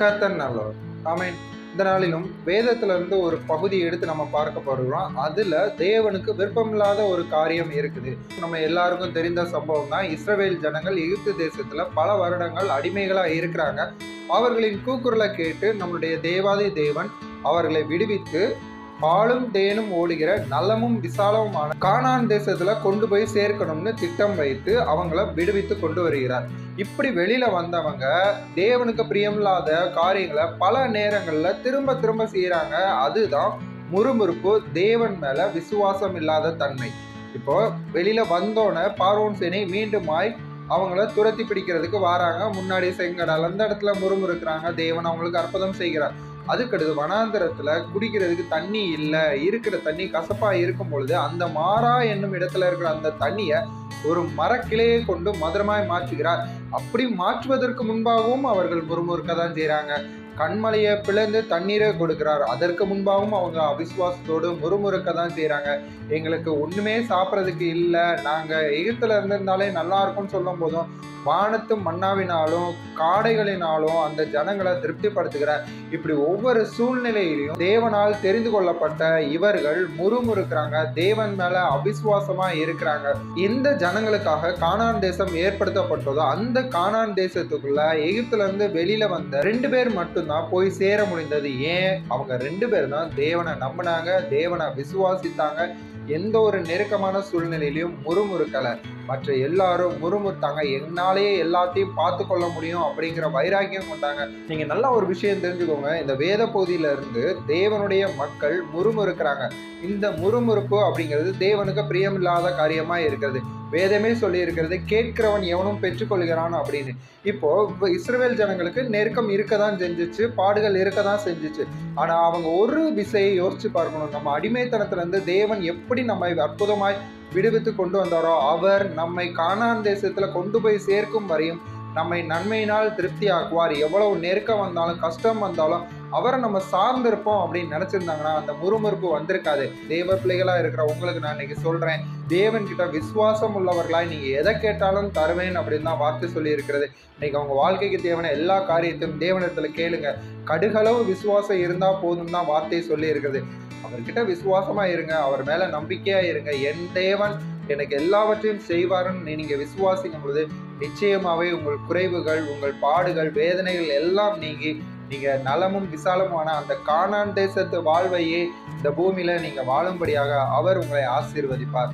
கர்த்தர் நல்லவர். ஆமென். இந்த நாளிலும் வேதத்திலிருந்து ஒரு பகுதி எடுத்து நம்ம பார்க்க போகிறோம். அதுல தேவனுக்கு விருப்பமில்லாத ஒரு காரியம் இருக்குது. நம்ம எல்லாருக்கும் தெரிந்த சம்பவம் தான். இஸ்ரவேல் ஜனங்கள் எகிப்து தேசத்துல பல வருடங்கள் அடிமைகளா இருக்கிறாங்க. அவர்களின் கூக்குரலை கேட்டு நம்முடைய தேவாதி தேவன் அவர்களை விடுவித்து பாலும் தேனும் ஓடுகிற நலமும் விசாலமுமான கானான் தேசத்துல கொண்டு போய் சேர்க்கணும்னு திட்டம் வைத்து அவங்கள விடுவித்து கொண்டு வருகிறார். இப்படி வெளியில வந்தவங்க தேவனுக்கு பிரியமில்லாத காரியங்களை பல நேரங்கள்ல திரும்ப திரும்ப செய்யறாங்க. அதுதான் முறுமுறுப்பு, தேவன் மேல விசுவாசம் இல்லாத தன்மை. இப்போ வெளியில வந்தோன பார்வோன் சேனை மீண்டுமாய் அவங்கள துரத்தி பிடிக்கிறதுக்கு வராங்க. முன்னாடி செங்கடல் அந்த இடத்துல முறுமுறுக்கிறாங்க. தேவன் அவங்களுக்கு அற்புதம் செய்கிறார். அதுக்கடுத்து வனாந்தரத்துல குடிக்கிறதுக்கு தண்ணி இல்லை, இருக்கிற தண்ணி கசப்பா இருக்கும் பொழுது அந்த மாறா என்னும் இடத்துல இருக்கிற அந்த தண்ணிய ஒரு மரக்கிளையை கொண்டு மதுரமாய் மாற்றுகிறார். அப்படி மாற்றுவதற்கு முன்பாகவும் அவர்கள் முறுமுறுக்க தான் செய்யறாங்க. கண்மலையை பிளந்து தண்ணீரை கொடுக்கிறார். அதற்கு முன்பாகவும் அவங்க அவிசுவாசத்தோடு முறுமுறுக்க தான் செய்யறாங்க. எங்களுக்கு ஒண்ணுமே சாப்பிட்றதுக்கு இல்லை, நாங்க எகிப்துல இருந்திருந்தாலே நல்லா இருக்கும்னு சொல்லும் போதும் வானத்து மன்னாவினாலும் காடைகளினாலும் அந்த ஜனங்களை திருப்திப்படுத்துகிறார். இப்படி ஒவ்வொரு சூழ்நிலையிலையும் தேவனால் தெரிந்து கொள்ளப்பட்ட இவர்கள் முறுமுறுக்கிறாங்க, தேவன் மேல அவிசுவாசமா இருக்கிறாங்க. எந்த ஜனங்களுக்காக கானான் தேசம் ஏற்படுத்தப்பட்டதோ அந்த கானான் தேசத்துக்குள்ள எகிப்துல இருந்து வெளியில வந்த 2 பேர் மட்டும்தான் போய் சேர முடிந்தது. ஏன்? அவங்க 2 பேர் தான் தேவனை நம்பினாங்க, தேவனை விசுவாசித்தாங்க. எந்த ஒரு நெருக்கமான சூழ்நிலையிலையும் முறுமுறுக்கலை. மற்ற எல்லாரும் முறுமுறுத்தாங்க. என்னாலேயே எல்லாத்தையும் பார்த்து கொள்ள முடியும் அப்படிங்கிற வைராக்கியம் கொண்டாங்க. நீங்க நல்லா ஒரு விஷயம் தெரிஞ்சுக்கோங்க. இந்த வேத பகுதியில இருந்து தேவனுடைய மக்கள் முறுமுறுக்கிறாங்க. இந்த முறுமுறுப்பு அப்படிங்கிறது தேவனுக்கு பிரியமில்லாத காரியமா இருக்கிறது. வேதமே சொல்லி இருக்கிறது, கேட்கிறவன் எவனும் பெற்றுக்கொள்கிறான் அப்படின்னு. இப்போ இஸ்ரவேல் ஜனங்களுக்கு நெருக்கம் இருக்கதான் செஞ்சிச்சு, பாடுகள் இருக்கதான் செஞ்சிச்சு. ஆனா அவங்க ஒரு விசையை யோசிச்சு பார்க்கணும். நம்ம அடிமைத்தனத்துல இருந்து தேவன் எப்படி நம்மை அற்புதமாய் விடுவித்து கொண்டு வந்தாரோ, அவர் நம்மை கானான் தேசத்துல கொண்டு போய் சேர்க்கும் வரையும் நம்மை நன்மையினால் திருப்தி ஆக்குவார். எவ்வளவு நெருக்கம் வந்தாலும் கஷ்டம் வந்தாலும் அவரை நம்ம சார்ந்திருப்போம் அப்படின்னு நினைச்சிருந்தாங்கன்னா அந்த முறுமுறுப்பு வந்திருக்காது. தேவ பிள்ளைகளா இருக்கிற உங்களுக்கு நான் இன்னைக்கு சொல்றேன், தேவன் கிட்ட விசுவாசம் உள்ளவர்களாய் நீங்க எதை கேட்டாலும் தருவேன் அப்படின்னு தான் வார்த்தை சொல்லி இருக்கிறது. இன்னைக்கு அவங்க வாழ்க்கைக்கு தேவையான எல்லா காரியத்தையும் தேவனிடத்துல கேளுங்க. கடுகளவு விசுவாசம் இருந்தா போதும் தான் வார்த்தை சொல்லி இருக்கிறது. அவர்கிட்ட விசுவாசமா இருங்க, அவர் மேல நம்பிக்கையா இருங்க. என் தேவன் எனக்கு எல்லாவற்றையும் செய்வாருன்னு நீங்க விசுவாசிக்கும் பொழுது நிச்சயமாவே உங்கள் குறைவுகள், உங்கள் பாடுகள், வேதனைகள் எல்லாம் நீங்கி நீங்க நலமும் விசாலமான அந்த கானான் தேசத்து வாழ்வையே இந்த பூமியில நீங்க வாழும்படியாக அவர் உங்களை ஆசீர்வதிப்பார்.